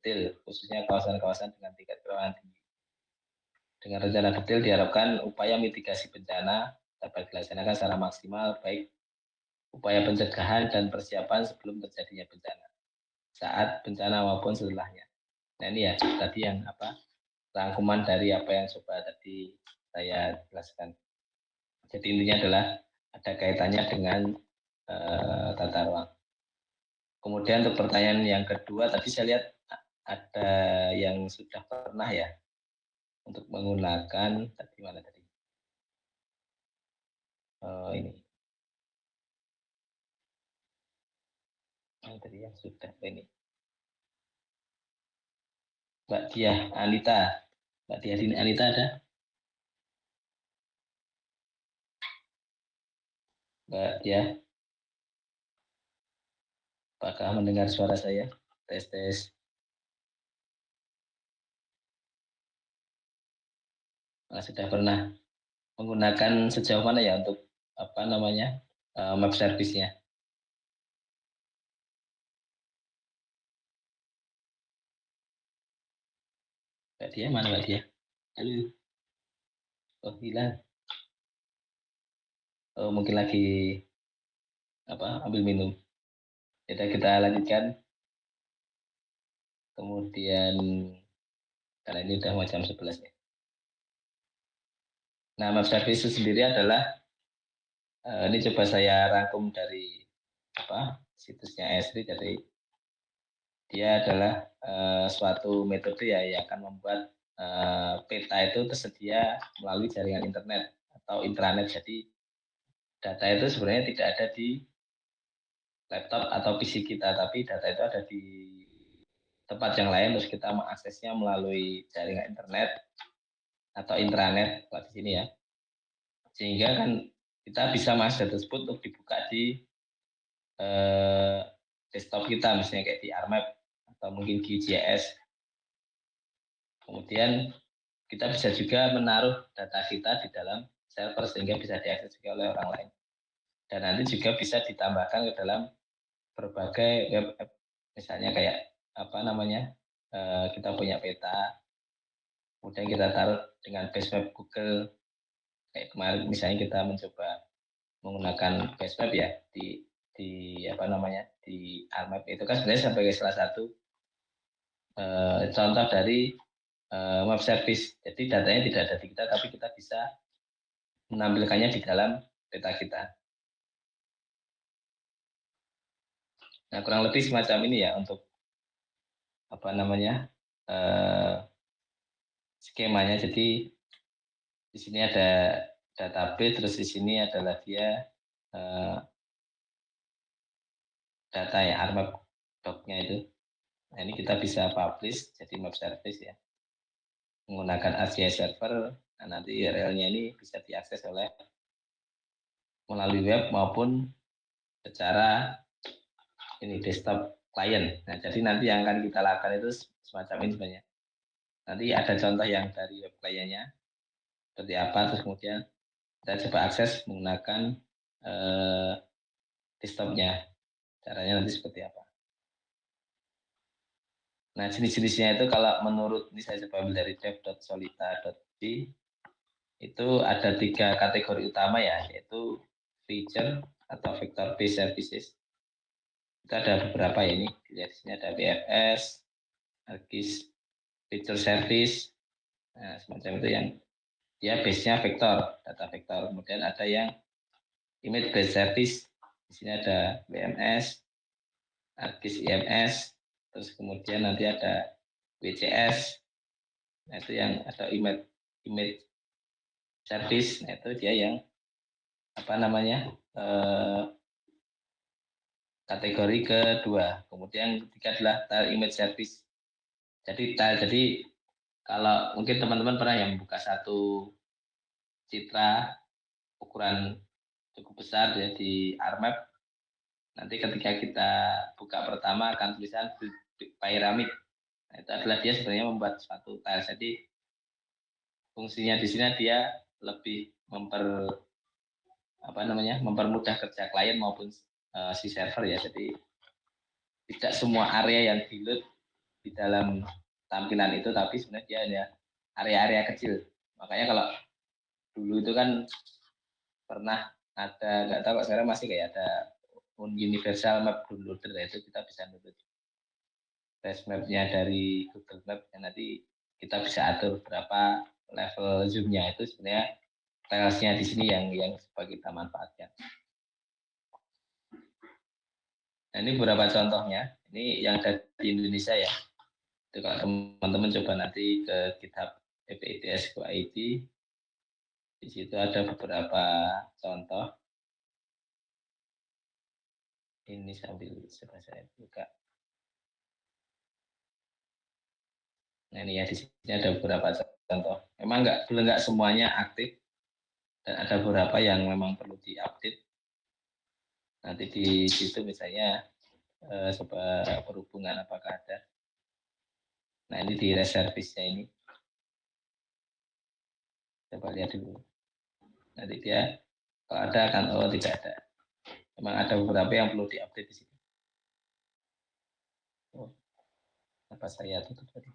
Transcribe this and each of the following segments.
detail, khususnya kawasan-kawasan dengan tingkat kerawanan tinggi. Dengan rencana detail diharapkan upaya mitigasi bencana dapat dilaksanakan secara maksimal, baik upaya pencegahan dan persiapan sebelum terjadinya bencana, saat bencana maupun setelahnya. Nah ini ya tadi yang rangkuman dari apa yang coba tadi saya jelaskan. Jadi intinya adalah ada kaitannya dengan tata ruang. Kemudian untuk pertanyaan yang kedua, tadi saya lihat ada yang sudah pernah ya untuk menggunakan tadi mana tadi? Ini. Tadi yang sudah ini. Mbak Diah Anita. Mbak Diah Anita ada? Mbak Diah, apakah mendengar suara saya? Tes tes. Sudah pernah menggunakan sejauh mana ya untuk map service-nya? Mbak Dia mana Mbak Dia? Halo. Oh hilang. Oh mungkin lagi ambil minum. Kita lanjutkan. Kemudian karena ini udah jam 11 ya. Nah map service itu sendiri adalah ini coba saya rangkum dari situsnya Esri. Jadi dia adalah suatu metode ya yang akan membuat peta itu tersedia melalui jaringan internet atau intranet. Jadi data itu sebenarnya tidak ada di laptop atau PC kita, tapi data itu ada di tempat yang lain, terus kita mengaksesnya melalui jaringan internet atau intranet di sini ya. Sehingga kan kita bisa masuk data tersebut untuk dibuka di desktop kita, misalnya kayak di ARMAP atau mungkin di GIS. Kemudian kita bisa juga menaruh data kita di dalam server sehingga bisa diakses juga oleh orang lain. Dan nanti juga bisa ditambahkan ke dalam berbagai web app, misalnya kayak kita punya peta, kemudian kita taruh dengan base map Google. Kayak kemarin misalnya kita mencoba menggunakan base map ya di ARMAP itu kan sebenarnya sebagai salah satu contoh dari map service. Jadi datanya tidak ada di kita, tapi kita bisa menampilkannya di dalam peta kita. Nah kurang lebih semacam ini ya untuk skemanya. Jadi di sini ada database, terus di sini adalah dia data ya ARMAP doc-nya itu. Nah ini kita bisa publish jadi map service ya menggunakan ArcGIS server. Nah nanti URL-nya ini bisa diakses melalui web maupun secara ini desktop client. Nah jadi nanti yang akan kita lakukan itu semacam ini sebenarnya. Nanti ada contoh yang dari web client-nya seperti apa, terus kemudian kita coba akses menggunakan desktopnya. Caranya nanti seperti apa. Nah jenis-jenisnya itu kalau menurut ini saya coba ambil dari dev.solita.b, itu ada 3 kategori utama ya, yaitu feature atau vector based services. Itu ada beberapa ya ini. Di sini ada BFS, ArcGIS feature service. Nah, semacam itu yang ya base-nya vektor, data vektor. Kemudian ada yang image based service. Di sini ada WMS, ArcGIS IMS, terus kemudian nanti ada WCS. Nah, itu yang ada image service. Nah, itu dia yang kategori kedua. Kemudian ketiga adalah tile image service. Jadi kalau mungkin teman-teman pernah yang membuka satu citra ukuran cukup besar ya di ARMAP. Nanti ketika kita buka pertama akan tulisan pyramid. Nah, itu adalah dia sebenarnya membuat suatu tile. Jadi fungsinya di sini dia lebih mempermudah kerja klien maupun si server ya. Jadi tidak semua area yang di load di dalam tampilan itu, tapi sebenarnya dia hanya area-area kecil. Makanya kalau dulu itu kan pernah ada, nggak tahu sekarang masih kayak ada universal map downloader, itu kita bisa download base map-nya dari Google Map, dan nanti kita bisa atur berapa level zoom-nya. Itu sebenarnya tiles-nya di sini yang coba kita manfaatkan. Nah, ini beberapa contohnya. Ini yang ada di Indonesia ya. Itu kalau teman-teman coba nanti ke GitHub FETS Go IT, di situ ada beberapa contoh. Ini sambil coba saya buka. Nah, ini ya, di sini ada beberapa contoh. Memang belum nggak semuanya aktif, dan ada beberapa yang memang perlu diupdate. Nanti di situ misalnya coba perhubungan apakah ada. Nah, ini di reservisnya ini. Coba lihat dulu. Nanti dia kalau ada kan, oh tidak ada. Memang ada beberapa yang perlu diupdate di sini. Oh, apa saya tutup tadi?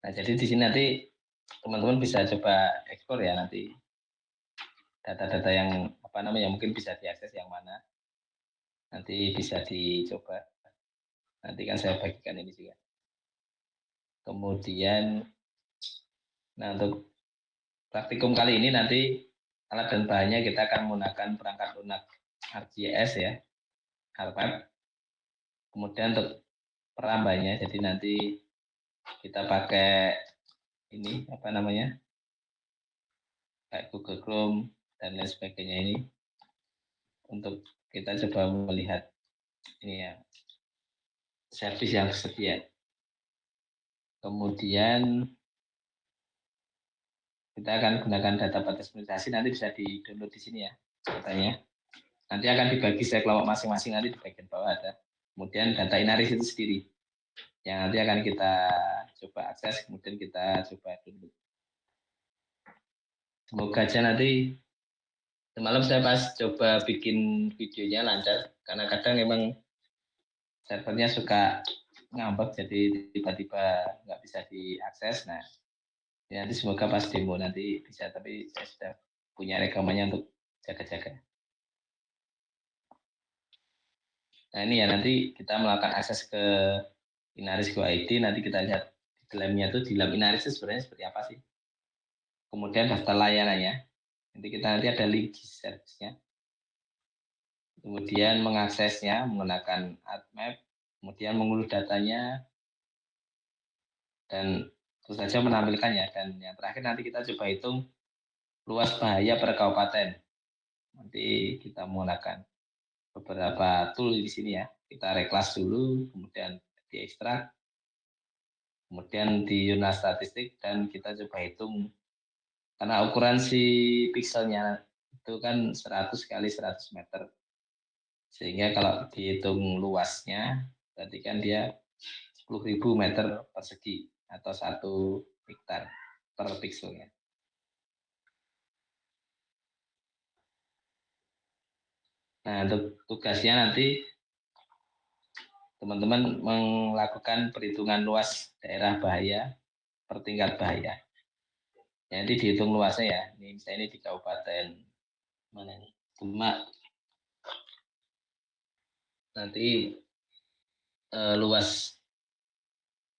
Nah, jadi di sini nanti teman-teman bisa coba ekspor ya, nanti data-data yang apa namanya mungkin bisa diakses yang mana. Nanti bisa dicoba. Nanti kan saya bagikan ini juga. Kemudian, nah untuk praktikum kali ini nanti alat dan bahannya kita akan menggunakan perangkat lunak ArcGIS ya, ArcMap. Kemudian untuk perambahnya, jadi nanti kita pakai ini apa namanya, kayak Google Chrome dan lain sebagainya ini, untuk kita coba melihat ini ya, servis yang tersedia. Kemudian kita akan gunakan data batas presentasi, nanti bisa di-download di sini ya datanya. Nanti akan dibagi saya kelompok masing-masing, nanti di bagian bawah ada. Kemudian data Inaris itu sendiri yang nanti akan kita coba akses, kemudian kita coba download. Semoga aja nanti semalam saya pas coba bikin videonya lancar, karena kadang memang servernya suka ngambek, jadi tiba-tiba nggak bisa diakses. Nah, ya, nanti semoga pas demo nanti bisa, tapi saya sudah punya rekamannya untuk jaga-jaga. Nah, ini ya, nanti kita melakukan akses ke Inaris Go ID, nanti kita lihat di dalamnya itu, di dalam Inaris itu sebenarnya seperti apa sih. Kemudian daftar layanannya, nanti kita nanti ada link di servisnya. Kemudian mengaksesnya menggunakan ArcMap, kemudian mengunduh datanya, dan terus saja menampilkannya. Dan yang terakhir nanti kita coba hitung luas bahaya per kabupaten. Nanti kita menggunakan beberapa tool di sini ya. Kita reklas dulu, kemudian diekstrak, kemudian di unit statistik, dan kita coba hitung, karena ukuran si pikselnya itu kan 100 kali 100 meter. Sehingga kalau dihitung luasnya, berarti kan dia 10.000 meter persegi atau 1 hektar per pikselnya. Nah, untuk tugasnya nanti teman-teman melakukan perhitungan luas daerah bahaya per tingkat bahaya. Ya, nanti dihitung luasnya ya. Ini misalnya ini di kabupaten mana nih? Demak. Nanti luas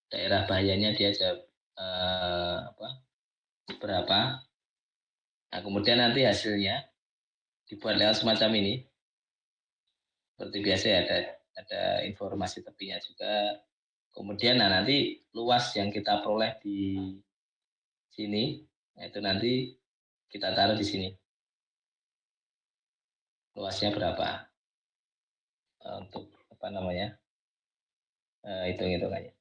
daerah bahayanya dia ada berapa. Nah, kemudian nanti hasilnya dibuat lewat semacam ini. Seperti biasa ya, ada informasi tepinya juga. Kemudian nanti luas yang kita peroleh di sini, itu nanti kita taruh di sini. Luasnya berapa? Untuk apa namanya? Hitung-hitungannya.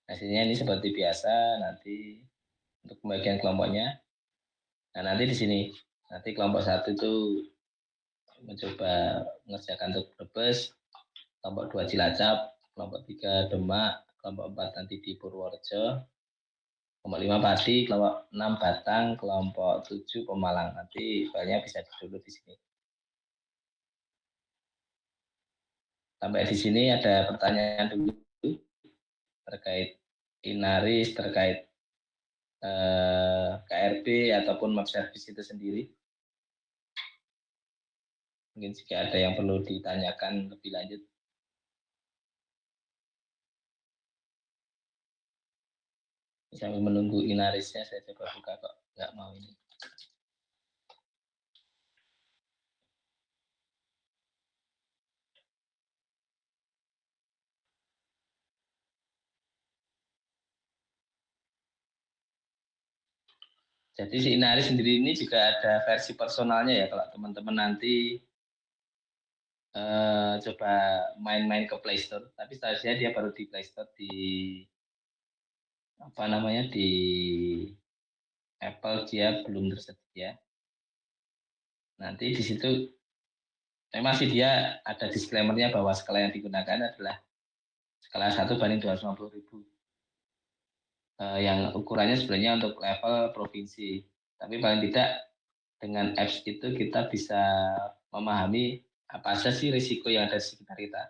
Hasilnya ini seperti biasa, nanti untuk pembagian kelompoknya. Nah, nanti di sini, nanti kelompok 1 itu mencoba mengerjakan untuk Brebes, kelompok 2 Cilacap, kelompok 3 Demak, kelompok 4 nanti di Purworejo, kelompok 5 padi, kelompok 6 Batang, kelompok 7 Pemalang. Nanti filenya bisa di-download di sini. Sampai di sini ada pertanyaan dulu terkait Inaris, terkait KRB ataupun map service itu sendiri. Mungkin jika ada yang perlu ditanyakan lebih lanjut. Sambil menunggu Inarisnya, saya coba buka kok. Nggak mau ini. Jadi si Inaris sendiri ini juga ada versi personalnya ya. Kalau teman-teman nanti coba main-main ke Play Store. Tapi setahu saya dia baru di Play Store, di apa namanya, di Apple dia belum tersedia. Nanti di situ memang sih dia ada disclaimer-nya bahwa skala yang digunakan adalah skala 1:250.000. Yang ukurannya sebenarnya untuk level provinsi. Tapi paling tidak dengan apps itu kita bisa memahami apa saja sih risiko yang ada di sekitar kita.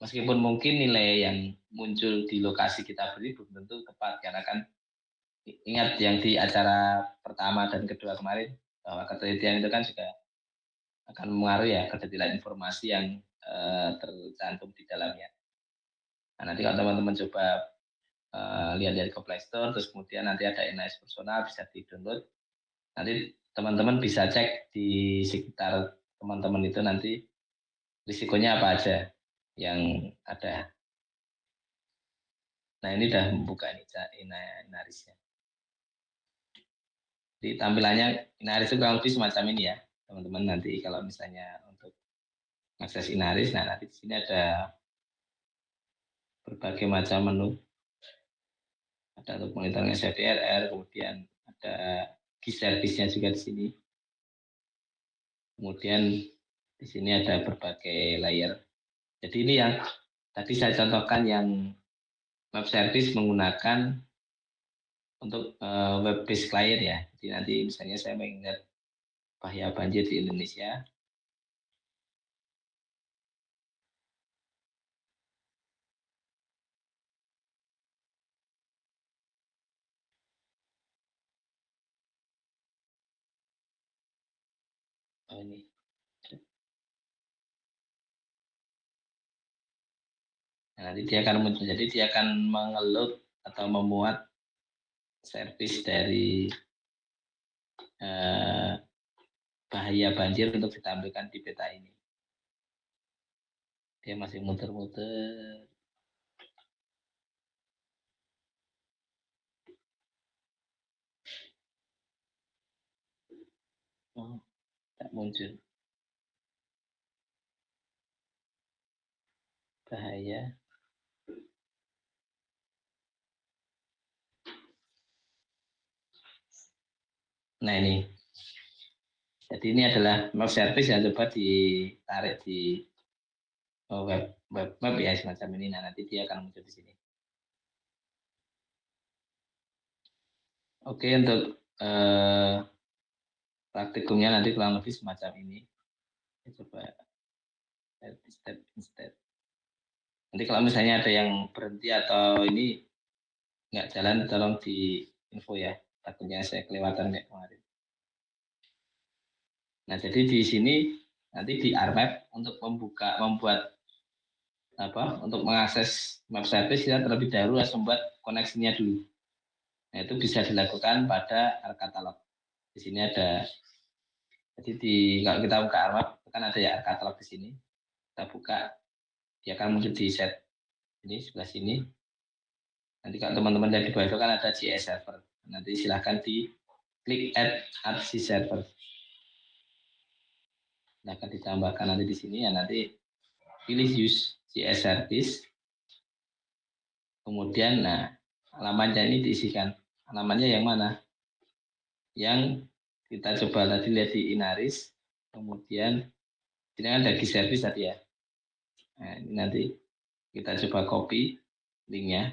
Meskipun mungkin nilai yang muncul di lokasi kita beri belum tentu tepat, karena kan ingat yang di acara pertama dan kedua kemarin, bahwa ketelitian itu kan juga akan mengaruh ya kedetilan informasi yang tercantum di dalamnya. Nah, nanti kalau teman-teman coba lihat-lihat ke Play Store, terus kemudian nanti ada NIS personal bisa di-download. Nanti teman-teman bisa cek di sekitar teman-teman itu nanti risikonya apa aja yang ada. Nah, ini udah membuka ini Inarisnya. Jadi tampilannya Inaris itu kurang lebih semacam ini ya, teman-teman. Nanti kalau misalnya untuk akses Inaris, nah nanti di sini ada berbagai macam menu. Ada untuk monitoring SFDRR, kemudian ada key service-nya juga di sini. Kemudian di sini ada berbagai layer. Jadi ini yang tadi saya contohkan yang web service menggunakan untuk web based client ya. Jadi nanti misalnya saya mengingat bahaya banjir di Indonesia. Oh ini. Nah, nanti dia akan muncul. Jadi dia akan mengeload atau memuat service dari bahaya banjir untuk ditampilkan di peta ini. Dia masih muter-muter. Oh, tak muncul. Bahaya. Nah ini. Jadi ini adalah map service yang coba ditarik di web map ya semacam ini. Nah nanti dia akan muncul di sini. Oke, untuk praktikumnya nanti kurang lebih semacam ini. Saya coba step step. Nanti kalau misalnya ada yang berhenti atau ini nggak jalan, tolong di info ya. Takutnya saya kelewatan kayak kemarin. Nah jadi di sini nanti di RMap untuk membuat apa, untuk mengakses map service kita terlebih dahulu harus membuat koneksinya dulu. Nah itu bisa dilakukan pada ArcCatalog. Di sini ada, jadi kalau kita buka RMap kan ada ya ArcCatalog di sini. Kita buka, dia akan muncul di set ini sebelah sini. Nanti kalau teman-teman lihat di bawah itu kan ada JS server. Nanti silahkan di klik add RC server. Nah, akan ditambahkan nanti di sini ya, nanti pilih use JS service. Kemudian nah alamatnya ini diisikan. Alamatnya yang mana? Yang kita coba tadi lihat di Inaris. Kemudian ini kan ada di service tadi ya. Nah, ini nanti kita coba copy linknya.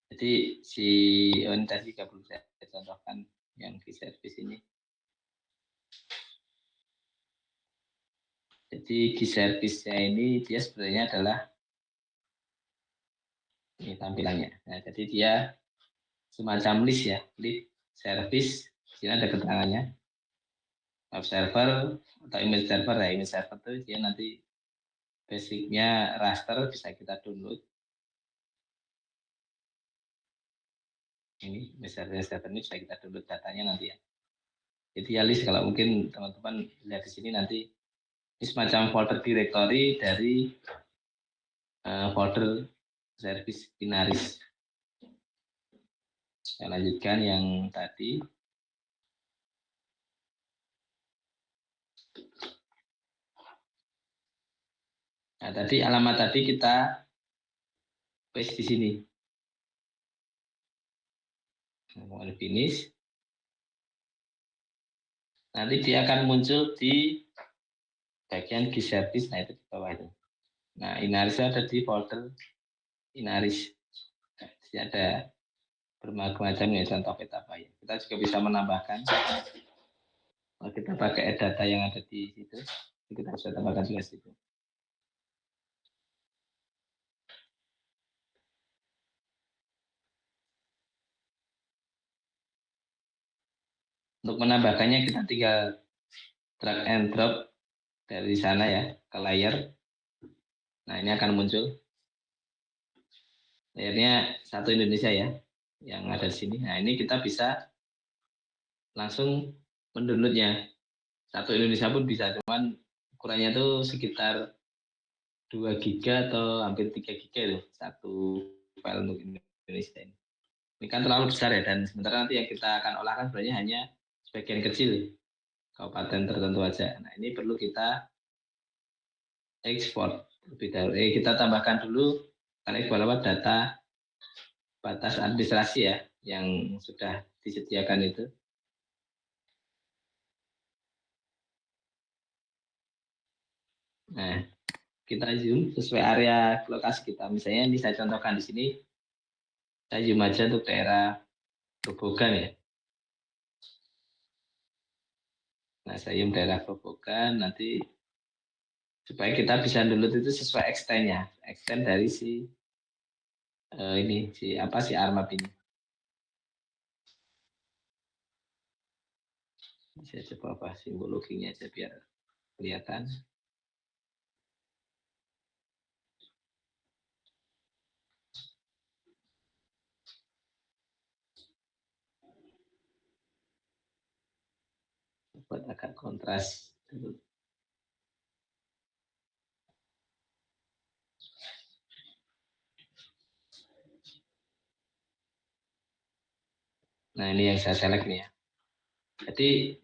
Jadi ini tadi juga perlu saya contohkan yang di service ini. Jadi di service-nya ini dia sebenarnya adalah ini tampilannya. Nah, jadi dia semacam list ya, list service. Di sini ada keterangannya. Web server atau image server ya, image server itu dia nanti basicnya raster bisa kita download. Ini misalnya server ini bisa kita download datanya nanti ya. Jadi ya list kalau mungkin teman-teman lihat di sini nanti ini semacam folder directory dari folder service Inaris. Saya lanjutkan yang tadi. Nah, tadi alamat tadi kita paste di sini. Nah, finish. Nanti dia akan muncul di bagian G service, nah itu di bawah itu. Nah, Inaris ada di folder Inaris. Jadi ada bermacam-macam ya contoh petapa ya. Kita juga bisa menambahkan. Kalau kita pakai data yang ada di situ, kita bisa tambahkan juga situ. Untuk menambahkannya kita tinggal drag and drop dari sana ya ke layer. Nah, ini akan muncul layernya satu Indonesia ya yang ada di sini. Nah, ini kita bisa langsung mendownloadnya. Satu Indonesia pun bisa, cuman ukurannya itu sekitar 2 giga atau hampir 3 giga itu satu file untuk Indonesia ini. Ini kan terlalu besar ya, dan sementara nanti yang kita akan olah kan sebenarnya hanya sebagian kecil kabupaten tertentu aja. Nah, ini perlu kita ekspor lebih dahulu. Kita tambahkan dulu kan ekspor lewat data batas administrasi ya yang sudah disediakan itu. Nah, kita zoom sesuai area lokasi kita. Misalnya ini saya contohkan di sini. Saya zoom aja untuk daerah Grobogan ya. Nah, saya zoom daerah Grobogan nanti supaya kita bisa download itu sesuai extend-nya. Extend dari si ini si ARMAP ini. Saya coba apa simbol loginya aja biar kelihatan. Buat agak kontras dulu. Nah, ini yang saya select nih ya. Jadi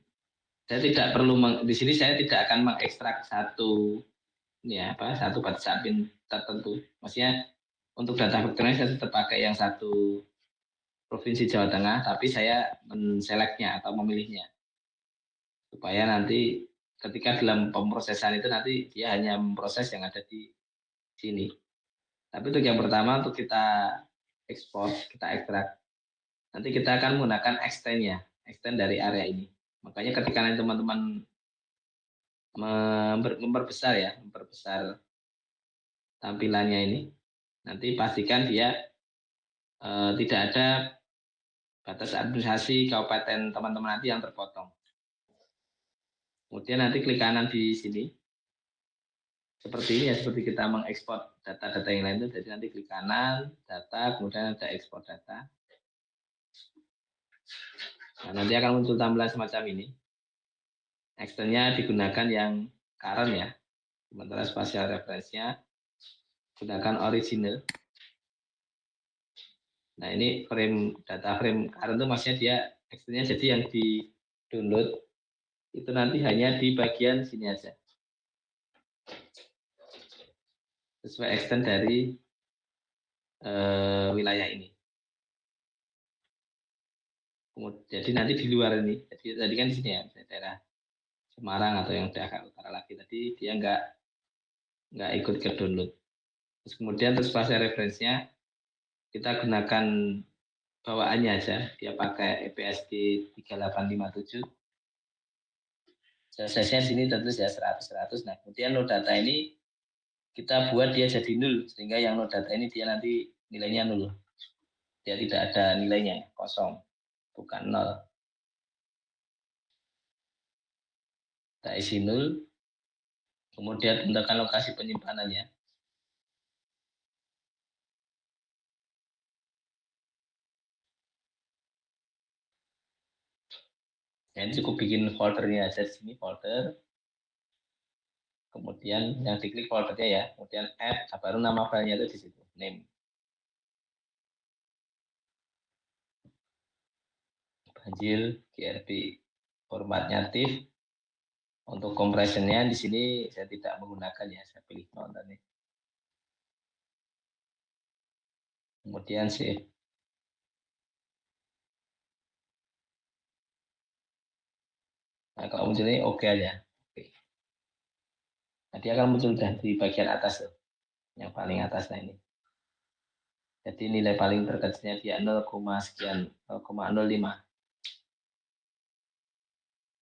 saya tidak perlu di sini saya tidak akan mengekstrak satu satu batas admin tertentu. Maksudnya untuk data vektornya saya tetap pakai yang satu provinsi Jawa Tengah, tapi saya menseleknya atau memilihnya supaya nanti ketika dalam pemrosesan itu nanti dia hanya memproses yang ada di sini. Tapi untuk yang pertama untuk kita ekspor, kita ekstrak, nanti kita akan menggunakan extend dari area ini. Makanya ketika nanti teman-teman memperbesar tampilannya ini, nanti pastikan dia tidak ada batas administrasi kabupaten teman-teman nanti yang terpotong. Kemudian nanti klik kanan di sini. Seperti ini ya, seperti kita mengekspor data-data yang lain itu. Jadi nanti klik kanan, data, kemudian ada ekspor data. Nah, nanti akan muncul tampilan semacam ini. Extendnya digunakan yang current ya. Sementara spatial reference-nya gunakan original. Nah, ini data frame current itu maksudnya dia extendnya jadi yang di download itu nanti hanya di bagian sini aja. Sesuai extend dari wilayah ini. Jadi nanti di luar ini, jadi tadi kan di sini ya, daerah Semarang atau yang daerah utara lagi tadi dia nggak ikut ke download. Terus kemudian spasial reference-nya kita gunakan bawaannya aja, dia pakai EPSD 3857. Size-nya di sini tentu ya 100. Nah, kemudian node data ini kita buat dia jadi 0, sehingga yang node data ini dia nanti nilainya 0. Dia tidak ada nilainya, kosong, bukan 0. Kita isi 0, kemudian tentukan lokasi penyimpanannya. Jadi cukup bikin foldernya aja di sini, folder. Kemudian yang diklik foldernya ya, kemudian add, baru nama filenya itu di situ, name. Banjir GRB, formatnya TIFF. Untuk compressionnya di sini saya tidak menggunakan ya, saya pilih nonton ini. Kemudian save. Nah, kalau muncul ini oke aja. Oke. Nah, dia akan muncul di bagian atas tuh, yang paling atas. Nah ini. Jadi nilai paling terkecilnya dia 0, sekian, 0,05.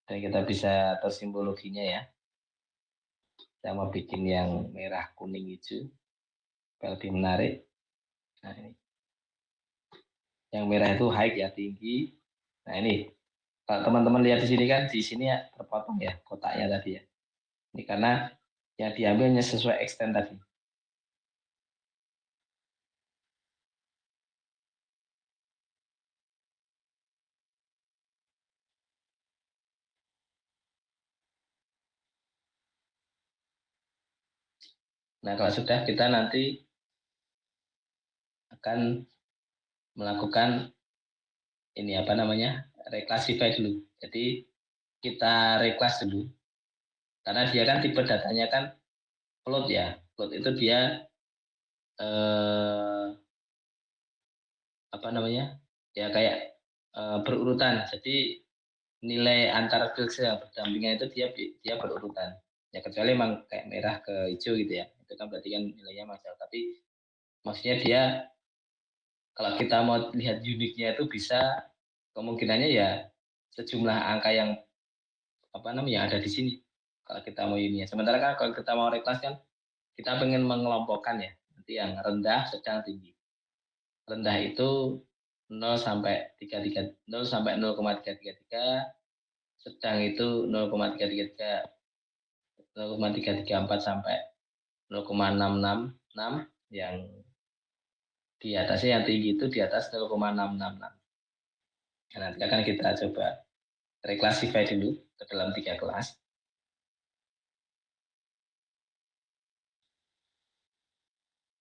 Dan kita bisa atur simbologinya ya. Saya mau bikin yang merah, kuning, hijau. Supaya lebih menarik. Nah ini. Yang merah itu high ya, tinggi. Nah ini. Kalau teman-teman lihat di sini kan, di sini ya terpotong ya kotaknya tadi ya. Ini karena yang diambilnya sesuai extend tadi. Nah, kalau sudah, kita nanti akan melakukan ini apa namanya, reclassify dulu. Jadi kita reclass dulu, karena dia kan tipe datanya kan float ya. Float itu dia apa namanya, ya kayak berurutan. Jadi nilai antara filter yang berdampingan itu dia berurutan. Ya kecuali emang kayak merah ke hijau gitu ya. Itu kan berarti kan nilainya masalah. Tapi maksudnya dia kalau kita mau lihat uniknya itu bisa kemungkinannya ya sejumlah angka yang apa namanya ada di sini. Kalau kita mau uniknya. Sementara kan kalau kita mau reklas kan kita pengen mengelompokkan ya. Nanti yang rendah, sedang, tinggi. Rendah itu 0 sampai 33, 0 sampai 0,333, sedang itu 0,333, 0,334 sampai 0,666, yang di atasnya yang tinggi itu di atas 0,666. Nah, nanti akan kita coba reclassify dulu ke dalam 3 kelas.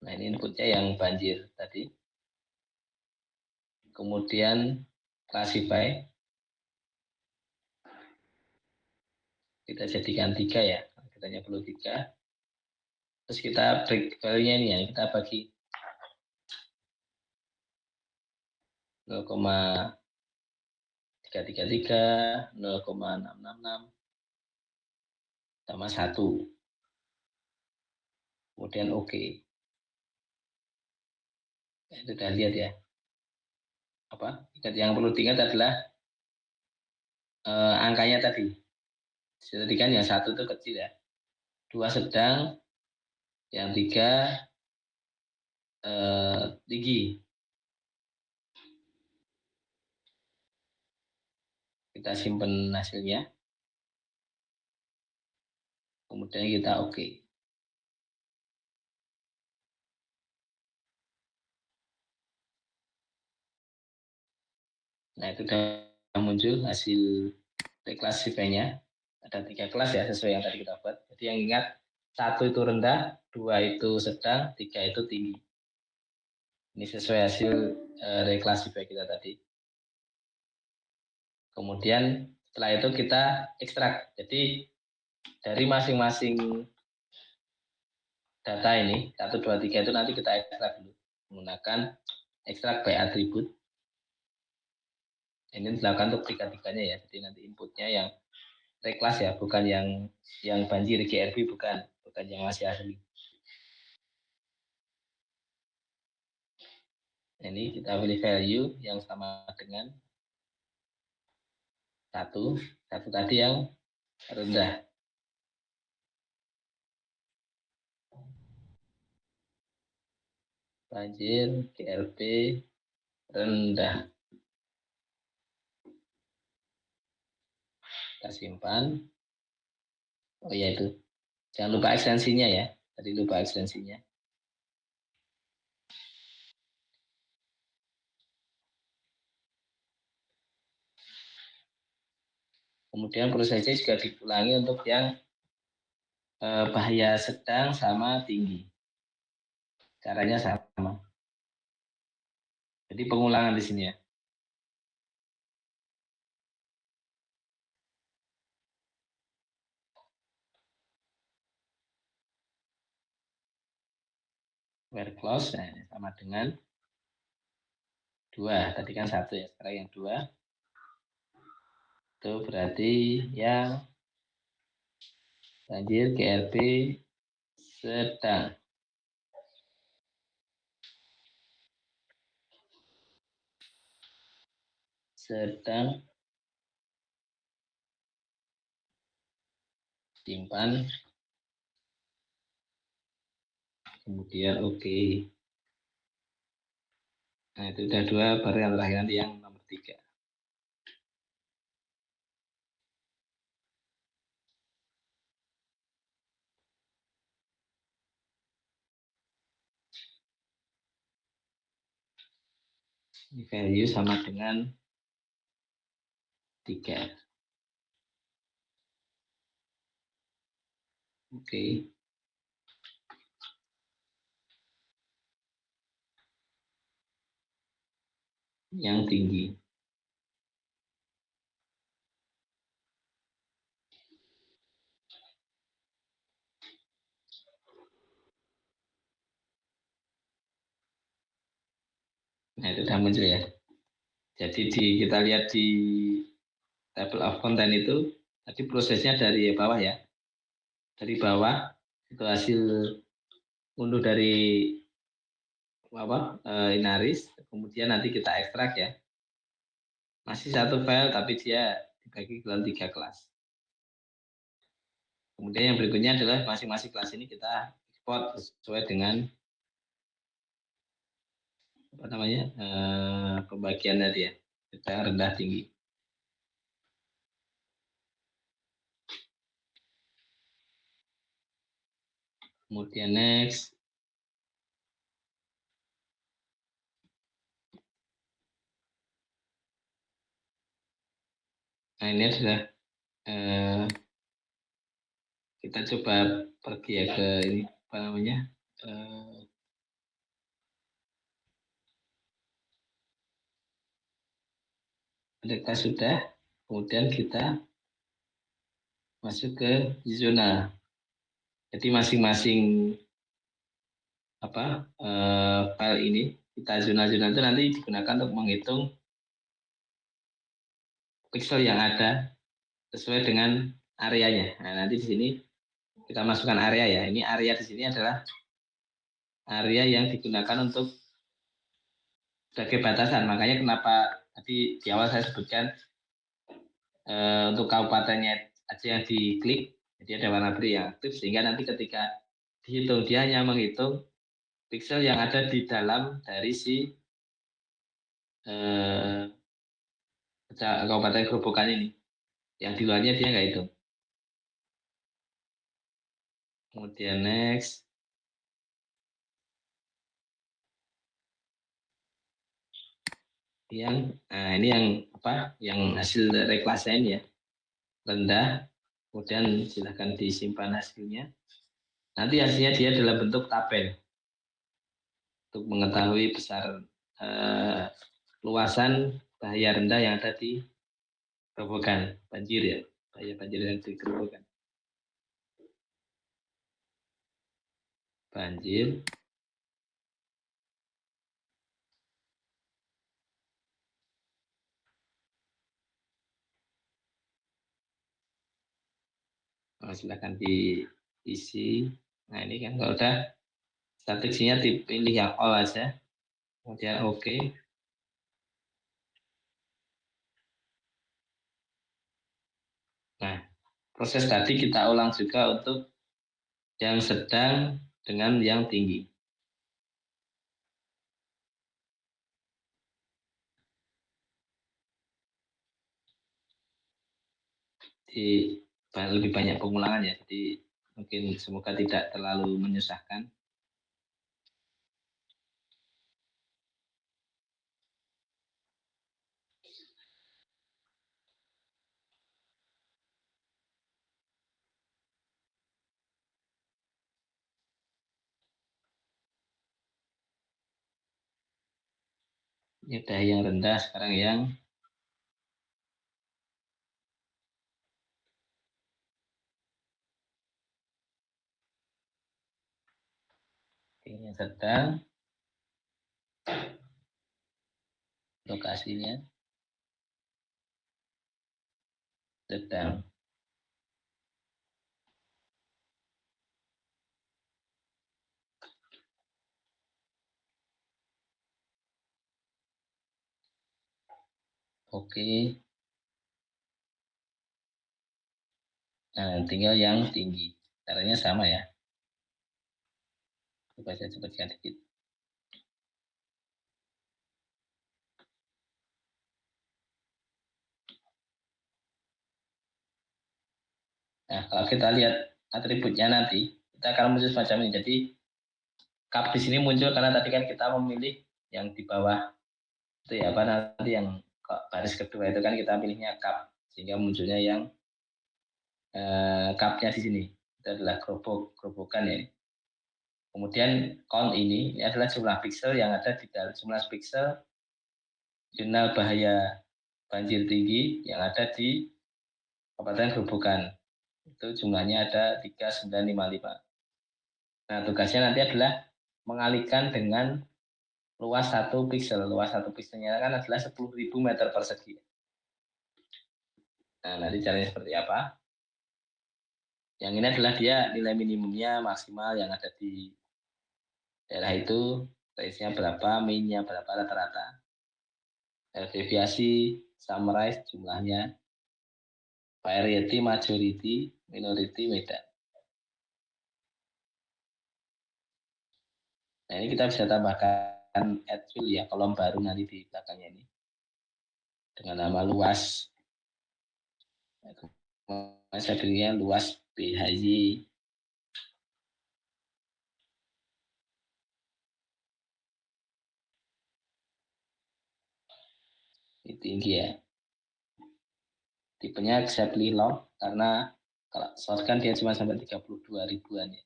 Nah, ini inputnya yang banjir tadi. Kemudian classify. Kita jadikan 3 ya. Kita perlu 3. Terus kita break value-nya ini ya, kita bagi 0,333, 0,666 sama 1. Kemudian oke. Okay. Itu sudah lihat ya. Apa? Yang perlu diingat adalah angkanya tadi. Tadi kan yang 1 itu kecil ya. 2 sedang, yang 3 tinggi. Kita simpan hasilnya. Kemudian kita oke. Okay. Nah, itu sudah muncul hasil reclassify-nya. Ada 3 kelas ya sesuai yang tadi kita buat. Jadi yang ingat, 1 itu rendah, 2 itu sedang, 3 itu tinggi. Ini sesuai hasil reclassify kita tadi. Kemudian setelah itu kita ekstrak. Jadi dari masing-masing data ini, 1, 2, 3 itu nanti kita ekstrak dulu. Menggunakan ekstrak by atribut. Ini dilakukan untuk 3-3-nya ya. Jadi nanti inputnya yang reclass ya, bukan yang banjir GRB, bukan yang masih asli. Ini kita pilih value yang sama dengan satu tadi yang rendah. Banjir GLP rendah. Kita simpan. Oh ya itu. Jangan lupa ekstensinya ya. Tadi lupa ekstensinya. Kemudian prosesnya juga diulangi untuk yang bahaya sedang sama tinggi. Caranya sama. Jadi pengulangan di sini ya. Where close nah, sama dengan 2. Tadi kan 1 ya. Sekarang yang 2. Itu berarti yang banjir GLP sedang. Sedang simpan. Kemudian oke. Nah itu udah 2, baru yang terakhir nanti yang nomor 3. Ini value sama dengan 3. Oke. Yang tinggi. Nah itu udah muncul ya. Jadi kita lihat di table of content itu, tadi prosesnya dari bawah ya. Dari bawah, itu hasil unduh dari Inaris, kemudian nanti kita ekstrak ya. Masih satu file, tapi dia dibagi ke dalam 3 kelas. Kemudian yang berikutnya adalah masing-masing kelas ini kita export sesuai dengan pembagian tadi ya, kita rendah tinggi. Kemudian next. Nah ini adalah kita coba pergi ya ke ini apa namanya data sudah, kemudian kita masuk ke zona. Jadi masing-masing file ini kita zona-zona itu nanti digunakan untuk menghitung pixel yang ada sesuai dengan areanya. Nah, nanti di sini kita masukkan area ya. Ini area di sini adalah area yang digunakan untuk sebagai batasan. Makanya kenapa tadi di awal saya sebutkan untuk kabupatennya aja yang diklik, jadi ada warna biru yang aktif, sehingga nanti ketika dihitung dia hanya menghitung pixel yang ada di dalam dari si kabupaten Gerobokan ini. Yang di luarnya dia nggak hitung. Kemudian next. Ini yang hasil reklasa ini ya. Rendah. Kemudian silahkan disimpan hasilnya. Nanti hasilnya dia dalam bentuk tabel. Untuk mengetahui besar luasan bahaya rendah yang ada di Gerobokan. Banjir ya. Bahaya banjir yang di Gerobokan. Banjir. Silahkan diisi. Nah ini kan kalau udah statistinya dipilih yang all aja. kemudian oke. Nah, proses tadi kita ulang juga untuk yang sedang dengan yang tinggi. Jadi lebih banyak pengulangan ya, jadi mungkin semoga tidak terlalu menyusahkan. Ini udah yang rendah, sekarang yang sedang, lokasinya sedang. Oke. Nah, tinggal yang tinggi. Caranya sama ya. Coba saya cepatkan dikit. Nah, kalau kita lihat atributnya nanti, kita akan muncul semacam ini. Jadi, cup di sini muncul karena tadi kan kita memilih yang di bawah itu ya, apa nanti yang baris kedua itu kan kita pilihnya cup. Sehingga munculnya yang cupnya di sini. Itu adalah gerobokan ya. Kemudian count ini adalah jumlah pixel yang ada di dalam jumlah pixel jurnal bahaya banjir tinggi yang ada di Kabupaten Grobogan. Itu jumlahnya ada 3955. Nah, tugasnya nanti adalah mengalihkan dengan luas satu pixel. Luas satu pixelnya kan adalah 10.000 meter persegi. Nah, nanti caranya seperti apa? Yang ini adalah dia nilai minimumnya maksimal yang ada di daerah itu, range-nya berapa, min-nya berapa rata-rata. Deviasi, summarize jumlahnya, variety, majority, minority, medan. Nah, ini kita bisa tambahkan add field ya, kolom baru nanti di belakangnya ini. Dengan nama luas. Saya berinya luas BHY. Ini tinggi ya. Tipenya saya pilih long karena kalau short kan dia cuma sampai 32 ribuan ya.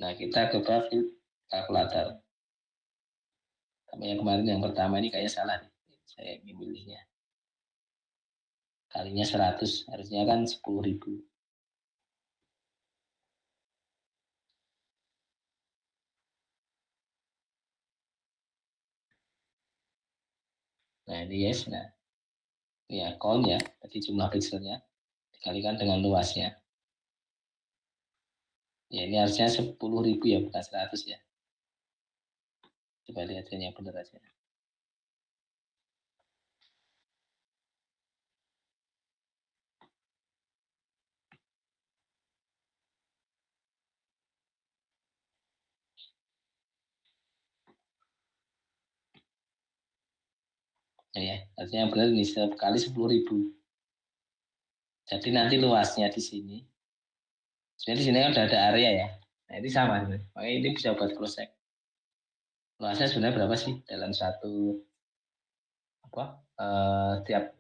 Nah, kita coba field kalkulator. Sama yang kemarin yang pertama ini kayaknya salah nih. Saya memilihnya. Kalinya 100, harusnya kan 10.000. Nah, ini yes. Nah, ini ya count ya. Tadi jumlah pixelnya dikalikan dengan luasnya. Ya, ini harusnya 10.000 ya, bukan 100 ya. Coba lihat yang benar aja. Nah, ya, artinya yang benar ini sekali 10.000. Jadi nanti luasnya di sini. Sebenarnya di sini kan udah ada area ya. Nah, ini sama. Makanya ini bisa buat cross check. Luasnya sebenarnya berapa sih dalam satu apa tiap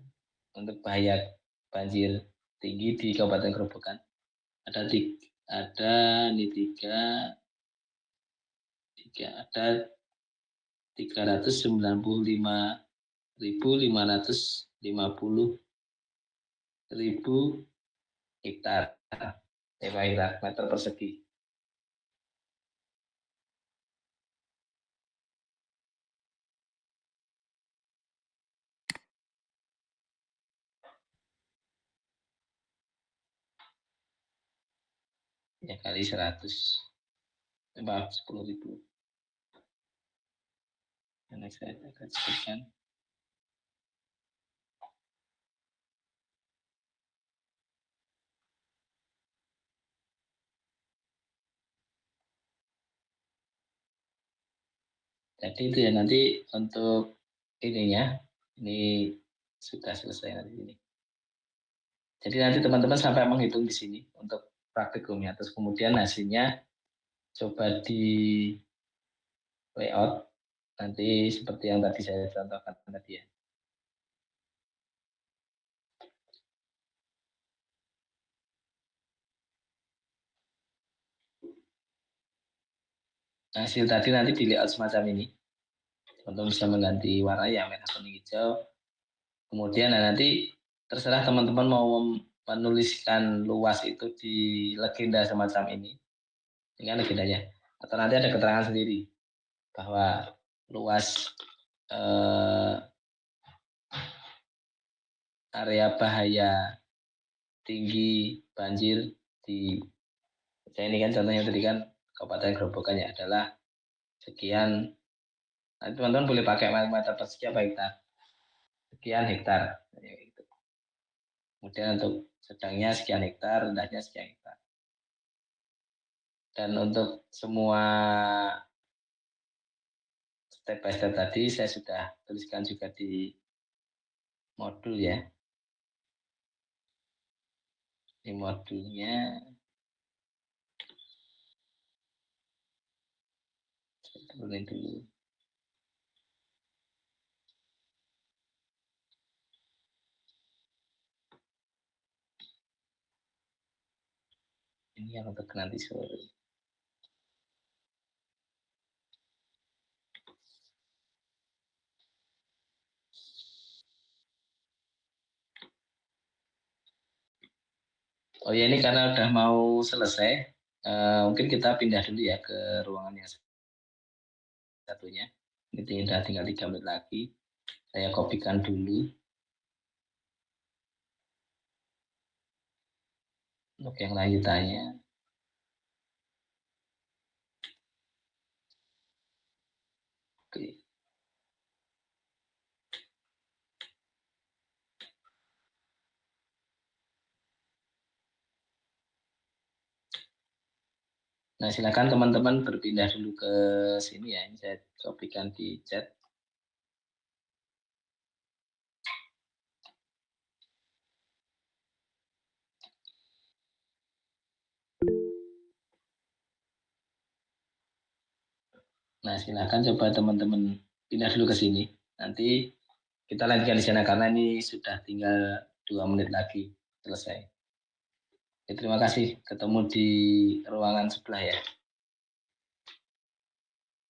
untuk bahaya banjir tinggi di Kabupaten Grobogan. Ada tiga, ada ini ada 395.550 hektar meter persegi. Ya kali 100, 10.000. Yang saya akan sebutkan. Jadi itu ya nanti untuk ininya, ini sudah selesai nanti ini. Jadi nanti teman-teman sampai menghitung di sini untuk praktikumnya. Terus kemudian hasilnya coba di layout nanti seperti yang tadi saya contohkan tadi ya. Hasil tadi nanti di layout semacam ini. Teman-teman bisa mengganti warna ya merah kuning hijau. Kemudian nanti terserah teman-teman mau menuliskan luas itu di legenda semacam ini. Ini kan legendanya. Atau nanti ada keterangan sendiri bahwa luas area bahaya tinggi banjir di saya ini kan contohnya tadi kan Kabupaten Grobogan ya adalah sekian. Nanti teman-teman boleh pakai meter persegi apa hektar. Sekian hektar. Kemudian untuk sedangnya sekian hektar, rendahnya sekian hektar. Dan untuk semua step by step tadi saya sudah tuliskan juga di modul ya. Di modulnya saya turunin dulu. Ini yang untuk nanti sore. Oh ya ini karena udah mau selesai, mungkin kita pindah dulu ya ke ruangan yang satunya. Ini tinggal 3 menit lagi. Saya kopikan dulu. Untuk yang lanjutannya. Oke. Nah, silakan teman-teman berpindah dulu ke sini ya. Ini saya kopikan di chat. Nah, silakan coba teman-teman pindah dulu ke sini. Nanti kita lanjutkan di sana karena ini sudah tinggal 2 menit lagi selesai. Oke, terima kasih. Ketemu di ruangan sebelah ya.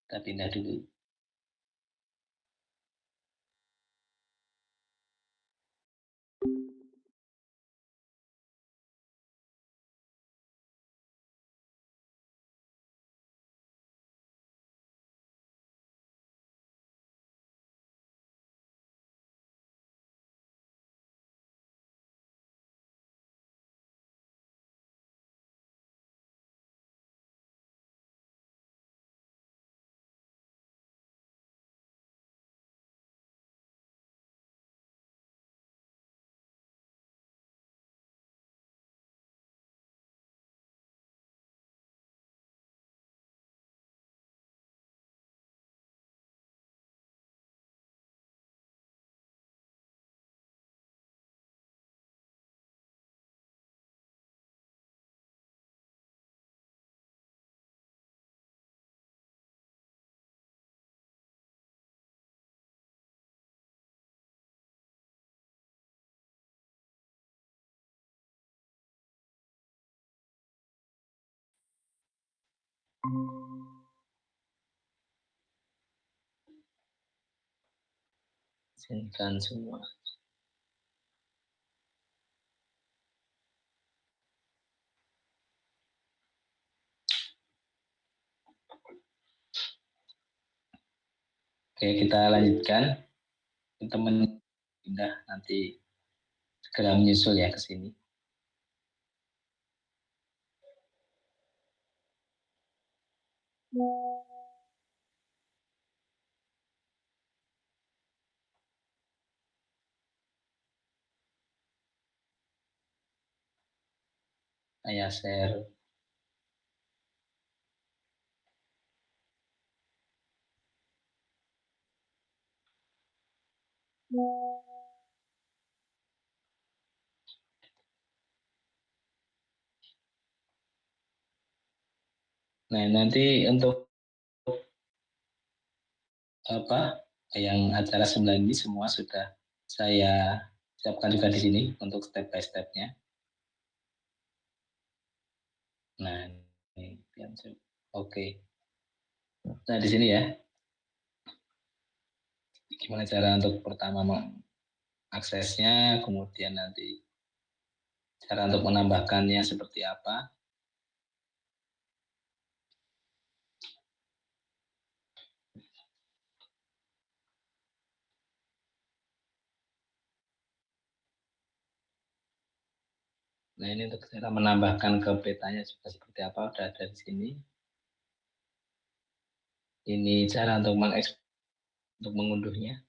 Kita pindah dulu. Izinkan semua. Oke, kita lanjutkan. Teman pindah nanti segera menyusul ya ke sini. Saya share. Nah, nanti untuk apa yang acara 9 ini semua sudah saya siapkan juga di sini untuk step by step-nya. Nah, ini oke. Nah, di sini ya, gimana cara untuk pertama mengaksesnya, kemudian nanti cara untuk menambahkannya seperti apa. Nah, ini untuk cara menambahkan ke petanya juga seperti apa, udah ada di sini. Ini cara untuk untuk mengunduhnya.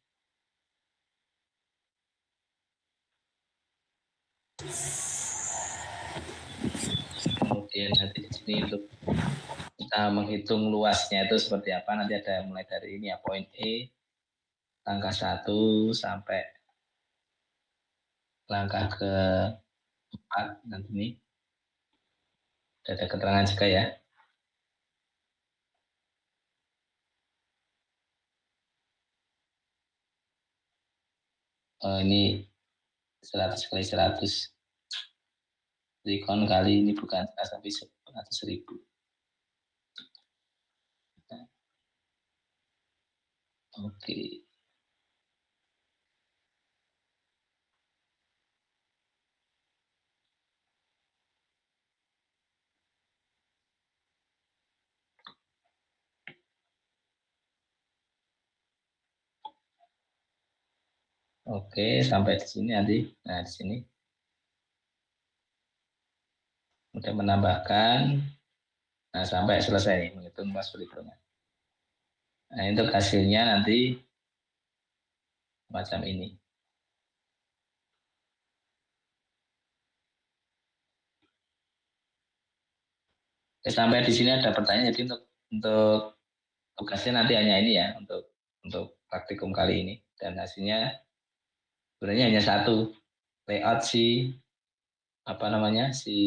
Kemudian nanti di sini untuk kita menghitung luasnya itu seperti apa. Nanti ada mulai dari ini ya, poin E, langkah 1 sampai langkah ke 4. Nanti ini ada keterangan juga ya. Ini 100 kali 100 Recon kali ini bukan tapi 100.000. Oke. Oke, sampai di sini nanti. Nah, di sini udah menambahkan. Nah, sampai selesai menghitung pas perhitungan. Nah, untuk hasilnya nanti macam ini. Sampai di sini ada pertanyaan, jadi untuk tugasnya nanti hanya ini ya, untuk praktikum kali ini. Dan hasilnya sebenarnya hanya satu, layout apa namanya si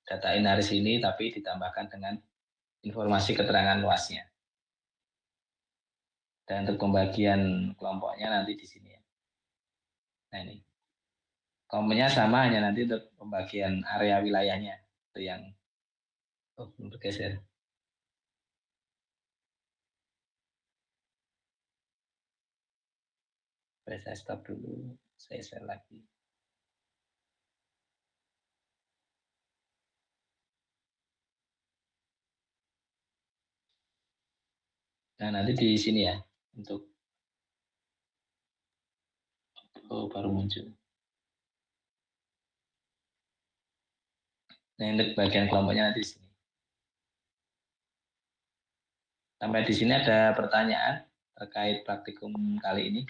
data inaris ini, tapi ditambahkan dengan informasi keterangan luasnya. Dan untuk pembagian kelompoknya nanti di sini ya. Nah ini kelompoknya sama, hanya nanti untuk pembagian area wilayahnya itu yang bergeser. Saya stop dulu, saya share lagi. Nah nanti di sini ya, untuk baru muncul. Nah untuk bagian kelompoknya nanti di sini. Sampai di sini ada pertanyaan terkait praktikum kali ini.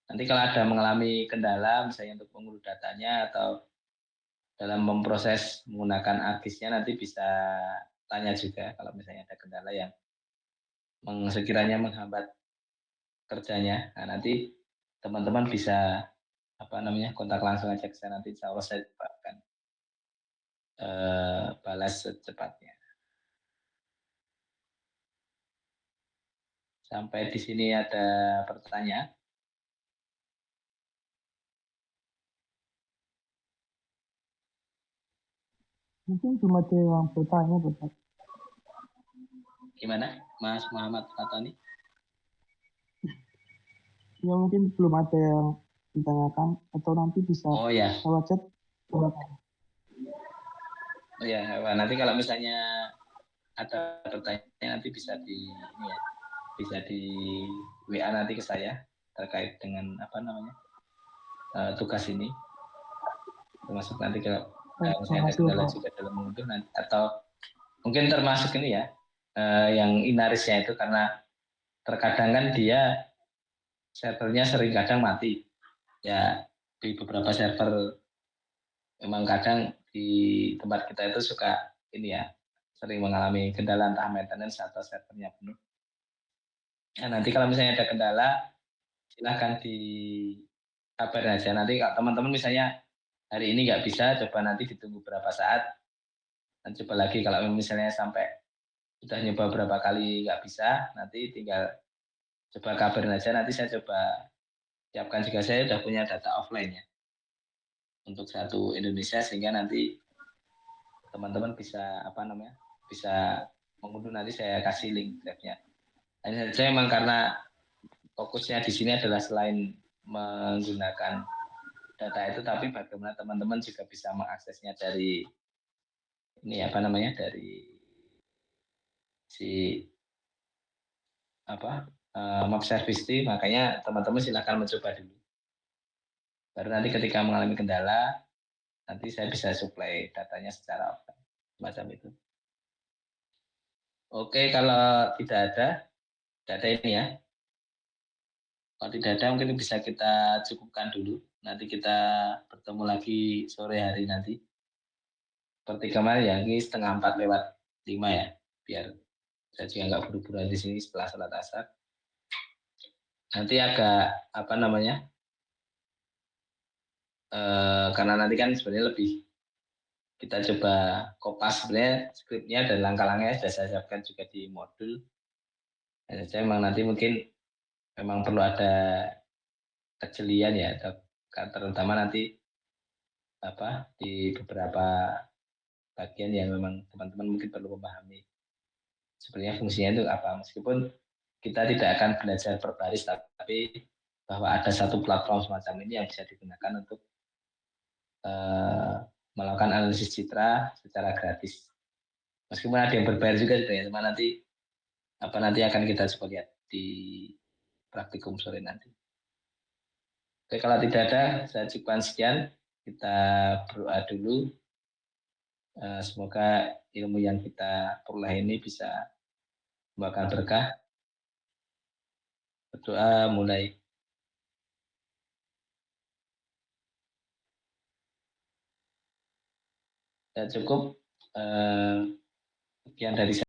Nanti kalau ada mengalami kendala, misalnya untuk mengurus datanya atau dalam memproses menggunakan ArcGIS-nya, nanti bisa tanya juga kalau misalnya ada kendala yang sekiranya menghambat kerjanya. Nah, nanti teman-teman bisa apa namanya kontak langsung aja ke saya, nanti insya Allah saya akan balas secepatnya. Sampai di sini ada pertanyaan. Mungkin cuma ada yang bertanya, Bapak. Gimana, Mas Muhammad Fatani? Ya mungkin belum ada yang ditanyakan atau nanti bisa ya. lewat chat. Ya, nanti kalau misalnya ada pertanyaan nanti bisa di ini ya, bisa di WA nanti ke saya terkait dengan apa namanya tugas ini, termasuk nanti kalau misalnya ada kendala juga dalam mengunduh nanti, atau mungkin termasuk ini ya yang inarisnya itu, karena terkadang kan dia servernya sering kadang mati ya, di beberapa server memang kadang di tempat kita itu suka ini ya, sering mengalami kendala entah maintenance atau servernya penuh. Nah, nanti kalau misalnya ada kendala, silahkan dikabarin aja. Nanti kalau teman-teman misalnya hari ini nggak bisa, coba nanti ditunggu beberapa saat, dan coba lagi kalau misalnya sampai sudah nyoba beberapa kali nggak bisa, nanti tinggal coba kabarin aja, nanti saya coba siapkan juga saya udah punya data offline ya untuk satu Indonesia sehingga nanti teman-teman bisa apa namanya bisa mengunduh nanti saya kasih link drive-nya. Hanya saja memang karena fokusnya di sini adalah selain menggunakan data itu, tapi bagaimana teman-teman juga bisa mengaksesnya dari ini apa namanya dari si apa map service itu, makanya teman-teman silakan mencoba dulu. Baru nanti ketika mengalami kendala, nanti saya bisa supply datanya secara offline, semacam itu. Oke, kalau tidak ada ini ya. Kalau tidak ada mungkin bisa kita cukupkan dulu. Nanti kita bertemu lagi sore hari nanti. Seperti kemarin ya, ini 3:45 ya, biar saya juga nggak buru-buru di sini setelah salat asar. Nanti agak apa namanya, karena nanti kan sebenarnya lebih kita coba kopas sebenarnya skripnya dan langkah-langkahnya sudah saya siapkan juga di modul. Dan saya memang nanti mungkin memang perlu ada kejelian ya, terutama nanti apa di beberapa bagian yang memang teman-teman mungkin perlu memahami sebenarnya fungsinya itu apa. Meskipun kita tidak akan belajar per baris, tapi bahwa ada satu platform semacam ini yang bisa digunakan untuk eh, melakukan analisis citra secara gratis. Meskipun ada yang berbayar juga sebenarnya, cuma nanti akan kita coba lihat di praktikum sore nanti. Oke, kalau tidak ada, saya cukupkan sekian. Kita berdoa dulu. Semoga ilmu yang kita peroleh ini bisa membawakan berkah. Berdoa mulai. Ya, cukup. Sekian dari saya.